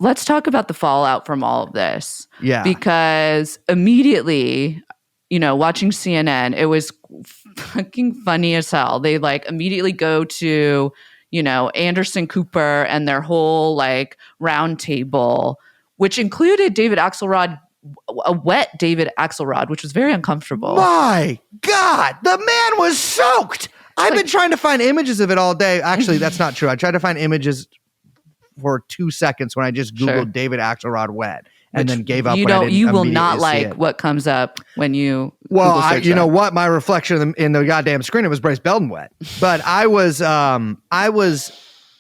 let's talk about the fallout from all of this. Yeah. Because immediately, watching CNN, it was fucking funny as hell. They like immediately go to, Anderson Cooper and their whole like round table, which included David Axelrod, a wet David Axelrod, which was very uncomfortable. My God, the man was soaked. I've been trying to find images of it all day. Actually, that's not true. I tried to find images for 2 seconds when I just Googled David Axelrod wet and then gave up. You will not like what comes up when you. Well, you know what? My reflection in the goddamn screen, it was Bryce Belden wet. But I was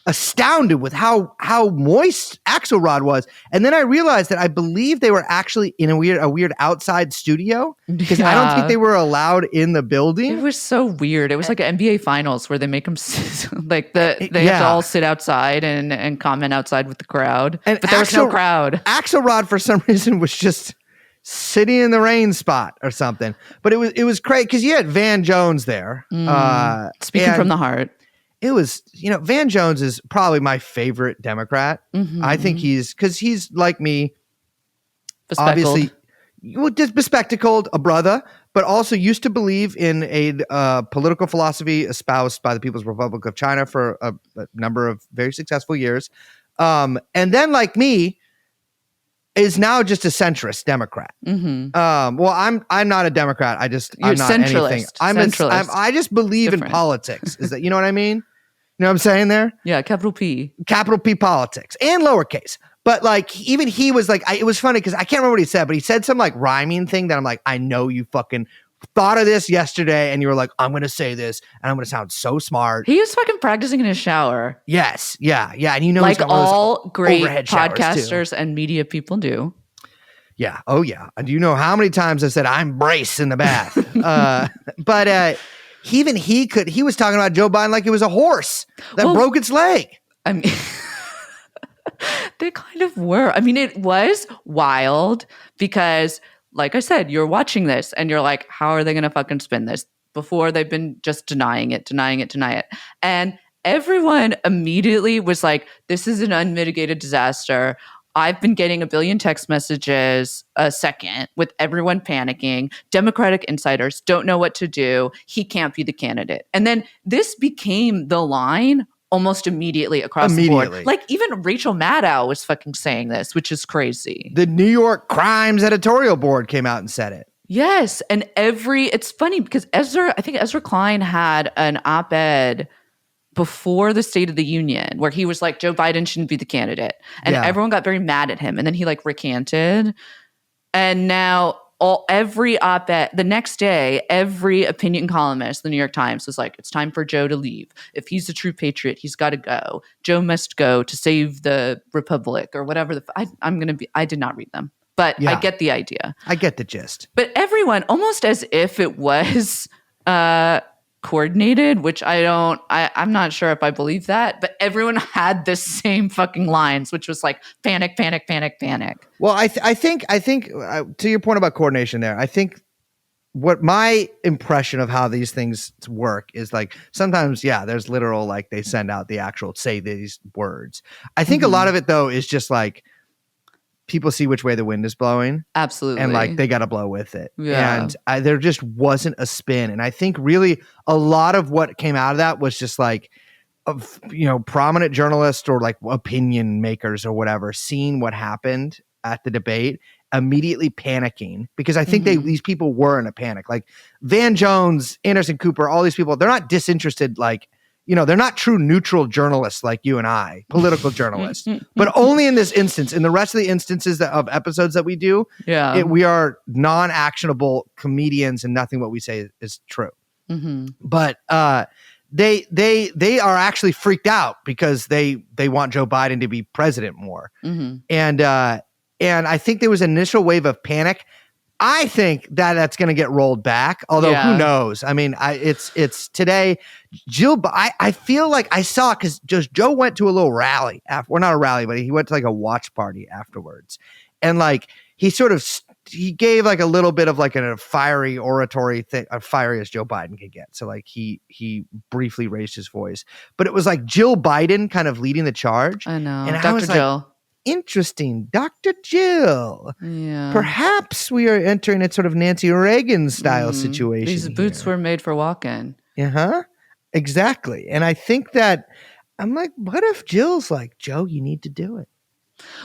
astounded with how moist Axelrod was, and then I realized that I believe they were actually in a weird outside studio because I don't think they were allowed in the building. It was so weird. It was like an NBA Finals where they make them like they have to all sit outside and comment outside with the crowd, but there was no crowd. Axelrod for some reason was just sitting in the rain spot or something, but it was crazy because you had Van Jones there. Speaking from the heart. It was, Van Jones is probably my favorite Democrat. Mm-hmm. I think because he's like me, obviously, just bespectacled, a brother, but also used to believe in a political philosophy espoused by the People's Republic of China for a number of very successful years. And then, like me, is now just a centrist Democrat. Mm-hmm. Well, I'm not a Democrat. I'm not centralist. Anything. I just believe in politics. Is that, you know what I mean? You know what I'm saying there? Yeah, capital P politics and lowercase. But like, even he was like, it was funny because I can't remember what he said, but he said some like rhyming thing that I'm like, I know you fucking thought of this yesterday, and you were like, I'm going to say this, and I'm going to sound so smart. He was fucking practicing in his shower. Yes, yeah, and like all great podcasters and media people do. Yeah, oh yeah. And do you know how many times I said I'm Brace in the bath? But even he was talking about Joe Biden like it was a horse that broke its leg. I mean, they kind of were. I mean, it was wild because, like I said, you're watching this and you're like, how are they going to fucking spin this? Before they've been just denying it. And everyone immediately was like, this is an unmitigated disaster. I've been getting a billion text messages a second with everyone panicking. Democratic insiders don't know what to do. He can't be the candidate. And then this became the line almost immediately across the board. Like even Rachel Maddow was fucking saying this, which is crazy. The New York Crimes editorial board came out and said it. Yes. And it's funny because I think Ezra Klein had an op-ed before the State of the Union where he was like, Joe Biden shouldn't be the candidate. And everyone got very mad at him. And then he like recanted. And now every op-ed, the next day, every opinion columnist, the New York Times was like, it's time for Joe to leave. If he's a true patriot, he's got to go. Joe must go to save the Republic or whatever. I did not read them, but I get the idea. I get the gist. But everyone, almost as if it was coordinated, which I'm not sure if I believe that, but everyone had the same fucking lines, which was like panic, panic, panic, panic. Well, I think to your point about coordination there, I think what my impression of how these things work is like sometimes, there's literal, like they send out the actual say these words. I think a lot of it though is just like people see which way the wind is blowing. Absolutely. And like they got to blow with it. Yeah. And there just wasn't a spin. And I think really a lot of what came out of that was just like, prominent journalists or like opinion makers or whatever, seeing what happened at the debate, immediately panicking because I think these people were in a panic. Like Van Jones, Anderson Cooper, all these people, they're not disinterested. Like, they're not true neutral journalists like you and I, political journalists, but only in this instance. In the rest of the instances of episodes that we do, we are non-actionable comedians and nothing what we say is true. Mm-hmm. But they are actually freaked out because they want Joe Biden to be president more. Mm-hmm. And I think there was an initial wave of panic. I think that's going to get rolled back, although who knows? I mean, it's today. I feel like I saw because Joe went to a little rally after, well, not a rally, but he went to like a watch party afterwards, and like he gave like a little bit of like a fiery oratory thing, fiery as Joe Biden could get. So like he briefly raised his voice, but it was like Jill Biden kind of leading the charge. I know, and Dr. Jill. interesting, Dr. Jill. Yeah. Perhaps we are entering a sort of Nancy Reagan style situation. These boots here. were made for walking. Uh-huh. Exactly. And I think that I'm like, what if Jill's like, Joe, you need to do it?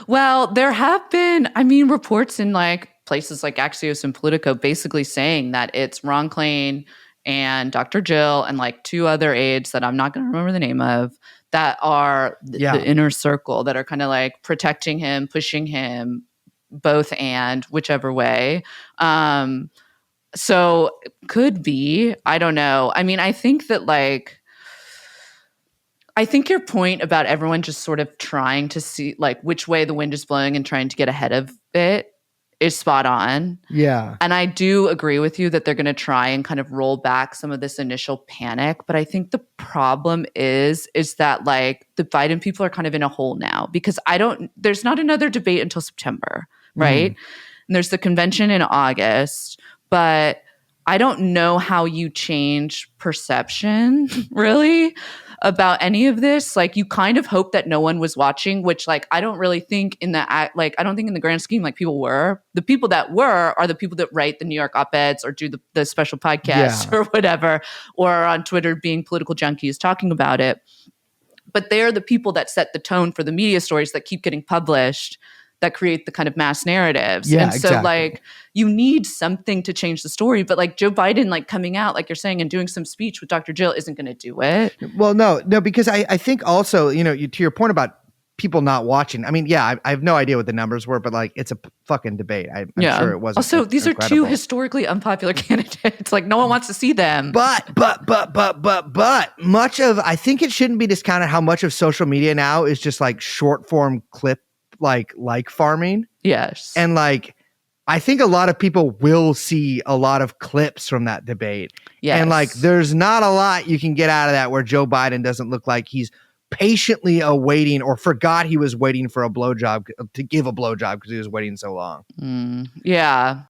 Well, there have been, I mean, reports in like places like Axios and Politico basically saying that it's Ron Klain and Dr. Jill and like two other aides that I'm not going to remember the name of that are the inner circle that are kind of like protecting him, pushing him, both and whichever way. So could be, I don't know. I mean, I think that like, I think your point about everyone just sort of trying to see like which way the wind is blowing and trying to get ahead of it is spot on. Yeah. And I do agree with you that they're going to try and kind of roll back some of this initial panic. But I think the problem is that like the Biden people are kind of in a hole now because there's not another debate until September, right? And there's the convention in August, but I don't know how you change perception really about any of this. Like you kind of hope that no one was watching, which like I don't really think in the like I don't think in the grand scheme like people were. The people that were are the people that write the New York op-eds or do the special podcasts or whatever, or are on Twitter being political junkies talking about it. But they're the people that set the tone for the media stories that keep getting published, that create the kind of mass narratives. Yeah, and so exactly. like you need something to change the story, but like Joe Biden like coming out like you're saying and doing some speech with Dr. Jill isn't going to do it. Well, no, because I think also, you know, to your point about people not watching. I mean, yeah, I have no idea what the numbers were, but like it's a fucking debate. I'm sure it wasn't. Also, these are two historically unpopular candidates. Like no one wants to see them. But much of, I think it shouldn't be discounted how much of social media now is just like short form clip, like farming. Yes. And like, I think a lot of people will see a lot of clips from that debate. Yes. And like, there's not a lot you can get out of that where Joe Biden doesn't look like he's patiently awaiting or forgot he was waiting for a blowjob to give a blowjob because he was waiting so long. Yeah.